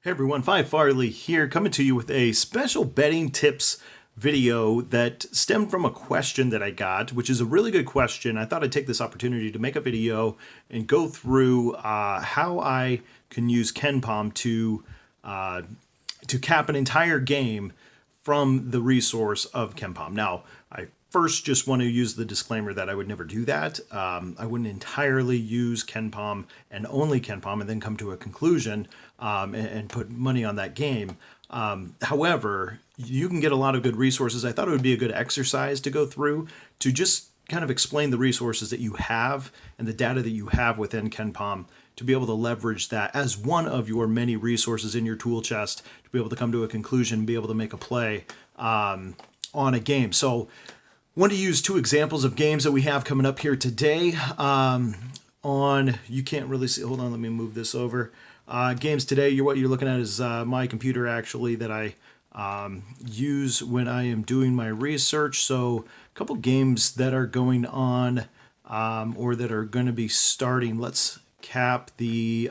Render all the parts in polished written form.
Hey everyone, Phi Farley here, coming to you with a special betting tips video that stemmed from a question that I got, which is a really good question. I thought I'd take this opportunity to make a video and go through how I can use Kenpom to cap an entire game from the resource of Kenpom. Now, I first just want to use the disclaimer that I would never do that. I wouldn't entirely use Kenpom and only Kenpom and then come to a conclusion and put money on that game. However, you can get a lot of good resources. I thought it would be a good exercise to go through to just kind of explain the resources that you have and the data that you have within Kenpom to be able to leverage that as one of your many resources in your tool chest to be able to come to a conclusion, be able to make a play on a game. So I want to use two examples of games that we have coming up here today. You can't really see, hold on, let me move this over. Games today, what you're looking at is my computer actually that I use when I am doing my research. So a couple games that are going on or that are going to be starting. Let's cap the,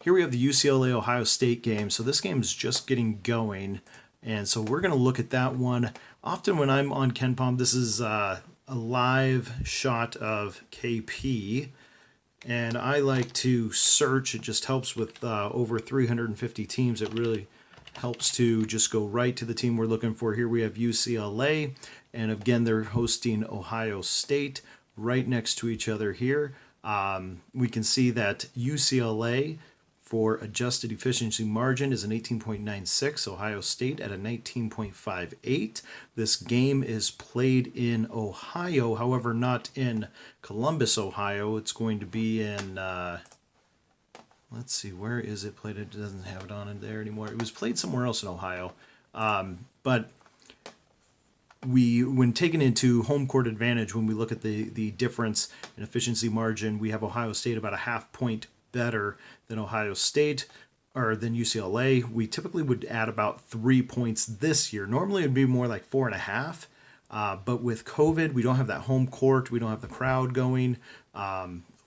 here we have the UCLA Ohio State game. So this game is just getting going. And so we're going to look at that one. Often when I'm on Kenpom, this is a live shot of KP. And I like to search. It just helps with over 350 teams. It really helps to just go right to the team we're looking for. Here we have UCLA. And again, they're hosting Ohio State right next to each other here. We can see that UCLA for adjusted efficiency margin is an 18.96, Ohio State at a 19.58. This game is played in Ohio, however, not in Columbus, Ohio. It's going to be in, let's see, where is it played? It doesn't have it on in there anymore. It was played somewhere else in Ohio. But when taken into home court advantage, when we look at the difference in efficiency margin, we have Ohio State about a half point better than Ohio State or than UCLA. We typically would add about 3 points this year. Normally it'd be more like 4.5. But with COVID, we don't have that home court. We don't have the crowd going.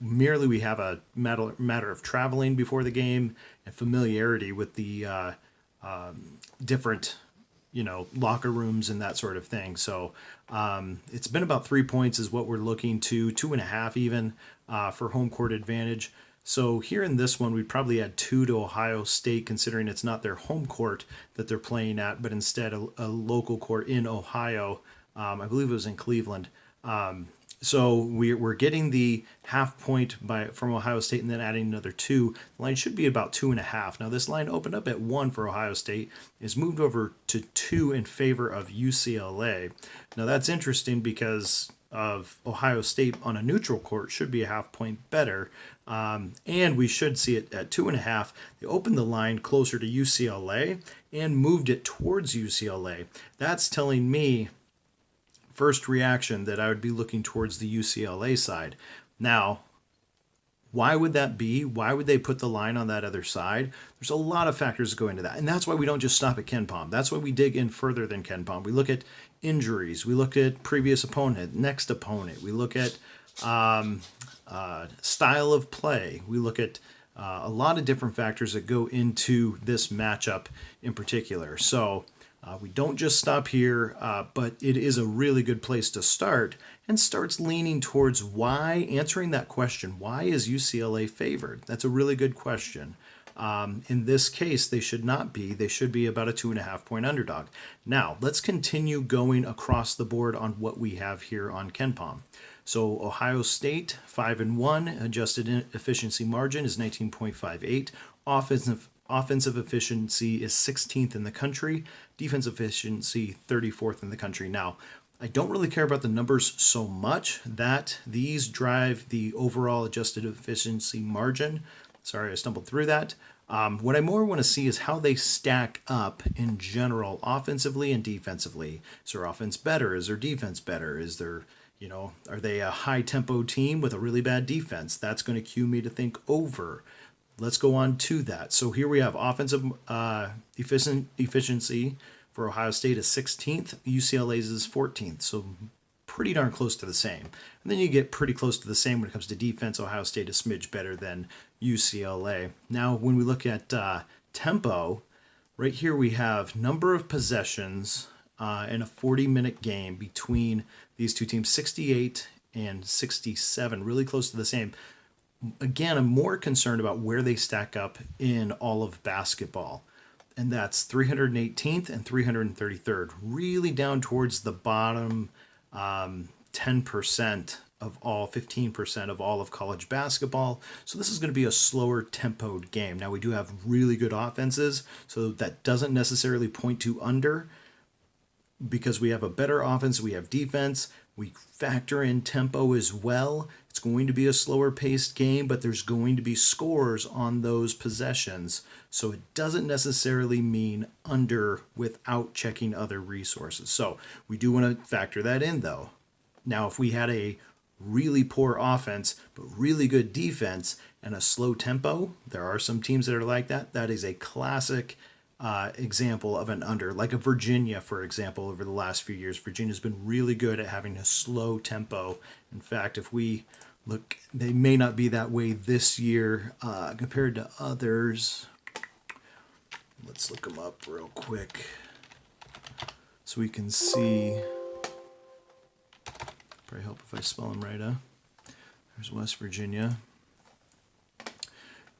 Merely we have a matter of traveling before the game and familiarity with the different, locker rooms and that sort of thing. So it's been about 3 points is what we're looking to, 2.5 even for home court advantage. So here in this one, we'd probably add 2 to Ohio State, considering it's not their home court that they're playing at, but instead a local court in Ohio. I believe it was in Cleveland. So we're getting the half point from Ohio State and then adding another 2. The line should be about 2.5. Now this line opened up at 1 for Ohio State, is moved over to 2 in favor of UCLA. Now that's interesting because of Ohio State on a neutral court should be a half point better. And we should see it at 2.5. They opened the line closer to UCLA and moved it towards UCLA. That's telling me, first reaction, that I would be looking towards the UCLA side. Now, why would that be? Why would they put the line on that other side? There's a lot of factors that go into that. And that's why we don't just stop at Kenpom. That's why we dig in further than Kenpom. We look at injuries. We look at previous opponent, next opponent. We look at style of play. We look at a lot of different factors that go into this matchup in particular. So we don't just stop here, but it is a really good place to start and starts leaning towards answering that question. Why is UCLA favored? That's a really good question. In this case, they should not be. They should be about a 2.5 point underdog. Now, let's continue going across the board on what we have here on Kenpom. So Ohio State, 5-1, adjusted efficiency margin is 19.58. Offensive efficiency is 16th in the country. Defensive efficiency, 34th in the country. Now, I don't really care about the numbers so much. That these drive the overall adjusted efficiency margin. Sorry, I stumbled through that. What I more want to see is how they stack up in general, offensively and defensively. Is their offense better? Is their defense better? Is there, are they a high tempo team with a really bad defense? That's going to cue me to think over. Let's go on to that. So here we have offensive efficiency for Ohio State is 16th. UCLA's is 14th. So pretty darn close to the same. And then you get pretty close to the same when it comes to defense. Ohio State is a smidge better than UCLA. Now, when we look at tempo, right here we have number of possessions in a 40-minute game between these two teams, 68 and 67, really close to the same. Again, I'm more concerned about where they stack up in all of basketball. And that's 318th and 333rd, really down towards the bottom 10% of all, 15% of all of college basketball. So this is going to be a slower tempoed game. Now we do have really good offenses, so that doesn't necessarily point to under, because we have a better offense, we have defense, we factor in tempo as well. It's going to be a slower paced game, but there's going to be scores on those possessions. So it doesn't necessarily mean under without checking other resources. So we do want to factor that in though. Now, if we had a really poor offense, but really good defense and a slow tempo, there are some teams that are like that. That is a classic example of an under, like a Virginia, for example. Over the last few years, Virginia's been really good at having a slow tempo. In fact, if we look, they may not be that way this year compared to others. Let's look them up real quick so we can see. Probably help if I spell them right. There's West Virginia.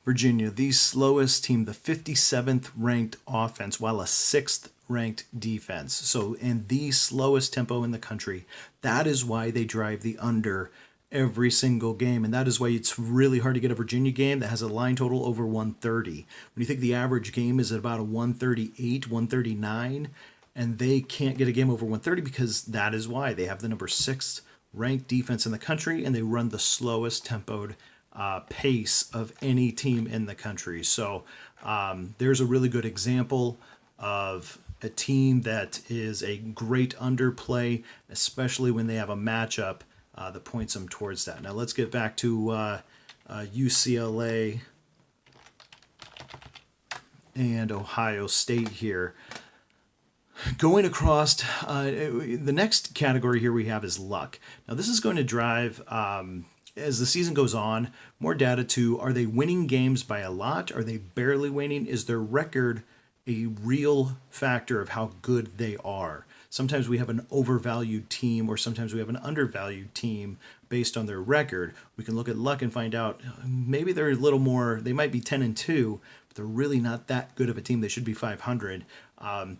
Virginia, the slowest team, the 57th ranked offense, while a 6th ranked defense. So, and the slowest tempo in the country. That is why they drive the under every single game. And that is why it's really hard to get a Virginia game that has a line total over 130. When you think the average game is at about a 138, 139, and they can't get a game over 130 because that is why they have the number 6th ranked defense in the country, and they run the slowest tempoed pace of any team in the country. So there's a really good example of a team that is a great underplay, especially when they have a matchup that points them towards that. Now let's get back to UCLA and Ohio State here. Going across, the next category here we have is luck. Now this is going to drive, as the season goes on, more data to, are they winning games by a lot? Are they barely winning? Is their record a real factor of how good they are? Sometimes we have an overvalued team, or sometimes we have an undervalued team based on their record. We can look at luck and find out maybe they're a little more, they might be 10-2, but they're really not that good of a team. They should be 500.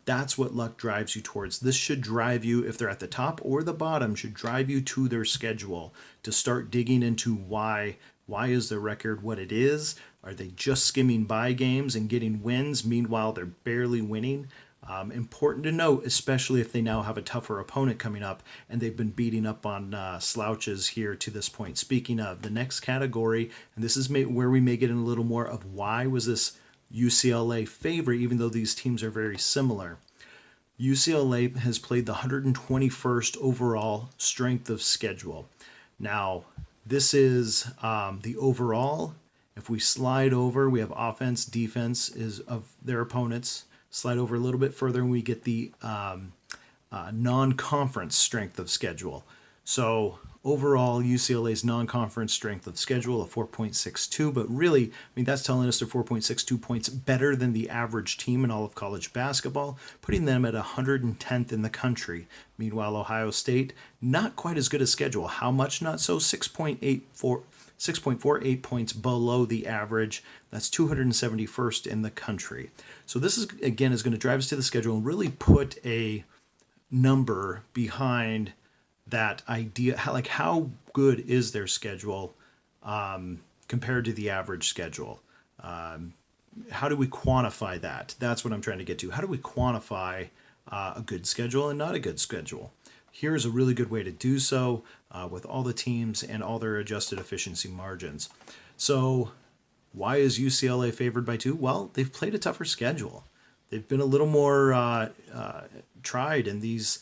That's what luck drives you towards. This should drive you, if they're at the top or the bottom, should drive you to their schedule to start digging into why is their record what it is? Are they just skimming by games and getting wins? Meanwhile, they're barely winning. Important to note, especially if they now have a tougher opponent coming up and they've been beating up on slouches here to this point. Speaking of, the next category, and this is where we may get in a little more of why was this UCLA favorite, even though these teams are very similar. UCLA has played the 121st overall strength of schedule. Now, this is the overall. If we slide over, we have offense, defense is of their opponents. Slide over a little bit further and we get the non-conference strength of schedule. So overall, UCLA's non-conference strength of schedule of 4.62, but really, I mean, that's telling us they're 4.62 points better than the average team in all of college basketball, putting them at 110th in the country. Meanwhile, Ohio State, not quite as good a schedule. How much not so? 6.48 points below the average. That's 271st in the country. So this is, again, is going to drive us to the schedule and really put a number behind that idea. How good is their schedule compared to the average schedule? How do we quantify that? That's what I'm trying to get to. How do we quantify a good schedule and not a good schedule? Here's a really good way to do so with all the teams and all their adjusted efficiency margins. So why is UCLA favored by 2? Well, they've played a tougher schedule. They've been a little more tried in these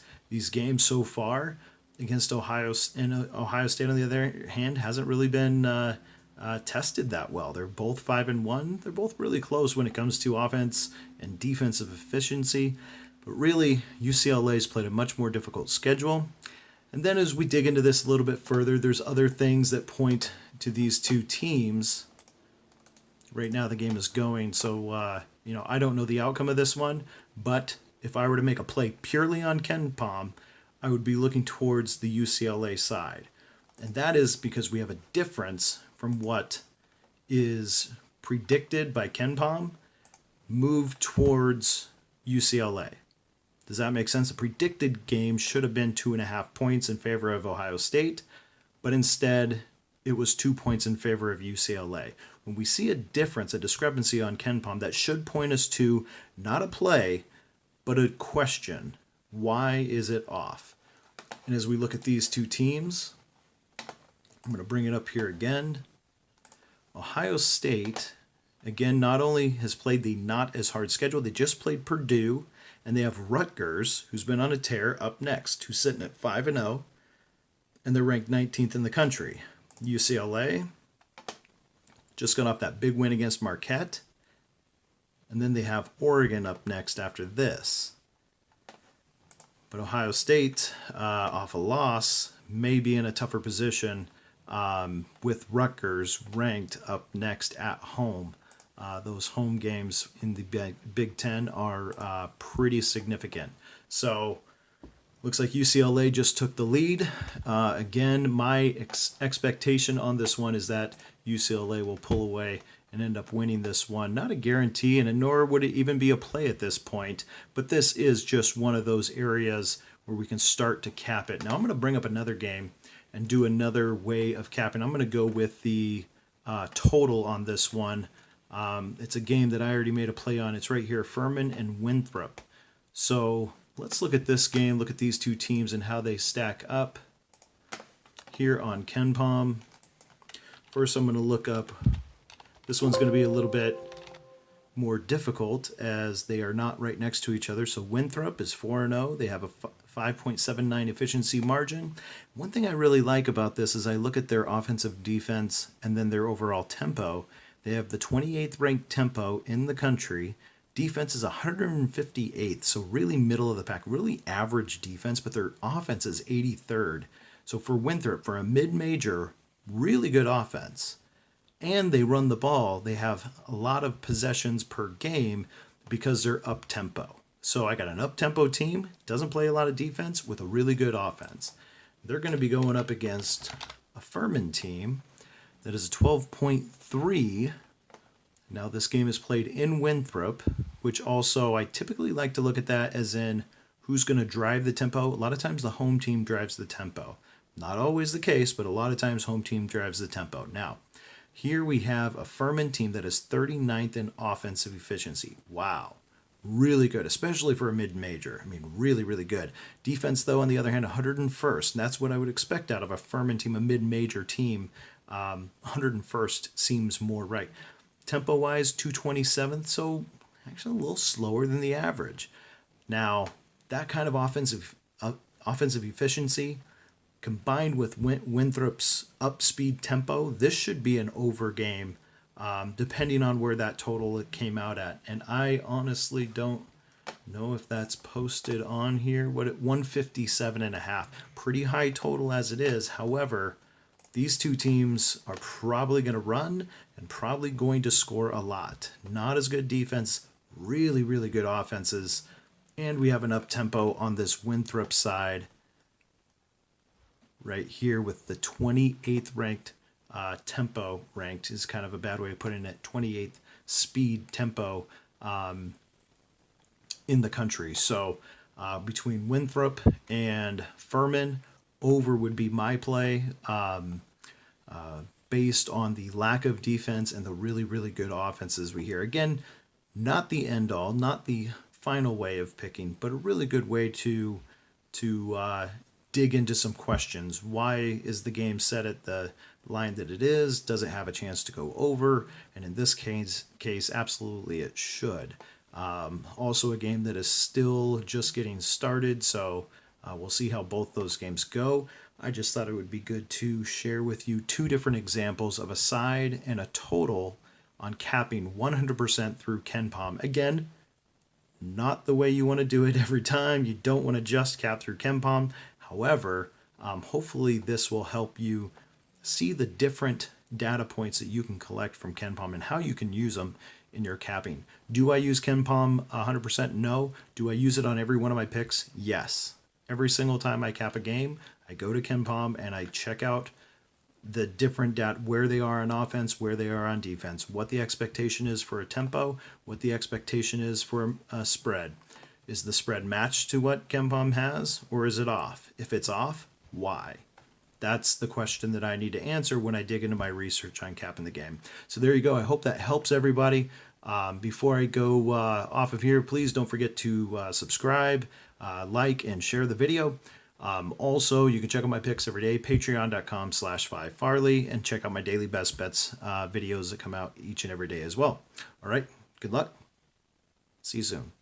games so far against Ohio, and Ohio State, on the other hand, hasn't really been tested that well. They're both 5-1. They're both really close when it comes to offense and defensive efficiency. But really, UCLA's played a much more difficult schedule. And then as we dig into this a little bit further, there's other things that point to these two teams right now the game is going. So, I don't know the outcome of this one, but if I were to make a play purely on Kenpom, I would be looking towards the UCLA side. And that is because we have a difference from what is predicted by Kenpom move towards UCLA. Does that make sense? The predicted game should have been 2.5 points in favor of Ohio State, but instead it was 2 points in favor of UCLA. When we see a difference, a discrepancy on Kenpom, that should point us to not a play, but a question. Why is it off? And as we look at these two teams, I'm going to bring it up here again. Ohio State, again, not only has played the not as hard schedule, they just played Purdue, and they have Rutgers, who's been on a tear, up next, who's sitting at 5-0, and they're ranked 19th in the country. UCLA just got off that big win against Marquette, and then they have Oregon up next after this. But Ohio State, off a loss, may be in a tougher position with Rutgers ranked up next at home. Those home games in the Big Ten are pretty significant. So, looks like UCLA just took the lead. Again, my expectation on this one is that UCLA will pull away and end up winning this one. Not a guarantee, and nor would it even be a play at this point, but this is just one of those areas where we can start to cap it. Now I'm going to bring up another game and do another way of capping. I'm going to go with the total on this one. It's a game that I already made a play on. It's right here, Furman and Winthrop. So let's look at this game, look at these two teams and how they stack up here on Kenpom. First, I'm going to look up, this one's going to be a little bit more difficult as they are not right next to each other. So Winthrop is 4-0. They have a 5.79 efficiency margin. One thing I really like about this is I look at their offensive defense and then their overall tempo. They have the 28th ranked tempo in the country. Defense is 158th, so really middle of the pack, really average defense, but their offense is 83rd. So for Winthrop, for a mid-major, really good offense. And they run the ball. They have a lot of possessions per game because they're up-tempo. So I got an up-tempo team, doesn't play a lot of defense, with a really good offense. They're going to be going up against a Furman team that is a 12.3. Now this game is played in Winthrop, which also I typically like to look at that as in who's going to drive the tempo. A lot of times the home team drives the tempo. Not always the case, but a lot of times home team drives the tempo. Now, here we have a Furman team that is 39th in offensive efficiency. Wow. Really good, especially for a mid-major. I mean, really, really good. Defense, though, on the other hand, 101st. And that's what I would expect out of a Furman team, a mid-major team. 101st seems more right. Tempo-wise, 227th, so actually a little slower than the average. Now, that kind of offensive efficiency combined with Winthrop's up-speed tempo, this should be an over game, depending on where that total came out at. And I honestly don't know if that's posted on here. 157.5. Pretty high total as it is. However, these two teams are probably going to run and probably going to score a lot. Not as good defense, really, really good offenses. And we have an up-tempo on this Winthrop side right here with the 28th ranked tempo ranked is kind of a bad way of putting it. 28th speed tempo in the country. So between Winthrop and Furman, over would be my play based on the lack of defense and the really, really good offenses we hear. Again, not the end all, not the final way of picking, but a really good way to dig into some questions. Why is the game set at the line that it is? Does it have a chance to go over? And in this case, absolutely it should. Also a game that is still just getting started, so we'll see how both those games go. I just thought it would be good to share with you two different examples of a side and a total on capping 100% through Kenpom. Again, not the way you want to do it every time. You don't want to just cap through Kenpom. However, hopefully this will help you see the different data points that you can collect from Kenpom and how you can use them in your capping. Do I use Kenpom 100%? No. Do I use it on every one of my picks? Yes. Every single time I cap a game, I go to Kenpom and I check out the different data, where they are on offense, where they are on defense, what the expectation is for a tempo, what the expectation is for a spread. Is the spread matched to what Kenpom has, or is it off? If it's off, why? That's the question that I need to answer when I dig into my research on capping the game. So there you go. I hope that helps everybody. Before I go off of here, please don't forget to subscribe, like, and share the video. Also, you can check out my picks every day, patreon.com/Phi Farley, and check out my daily best bets videos that come out each and every day as well. All right, good luck. See you soon.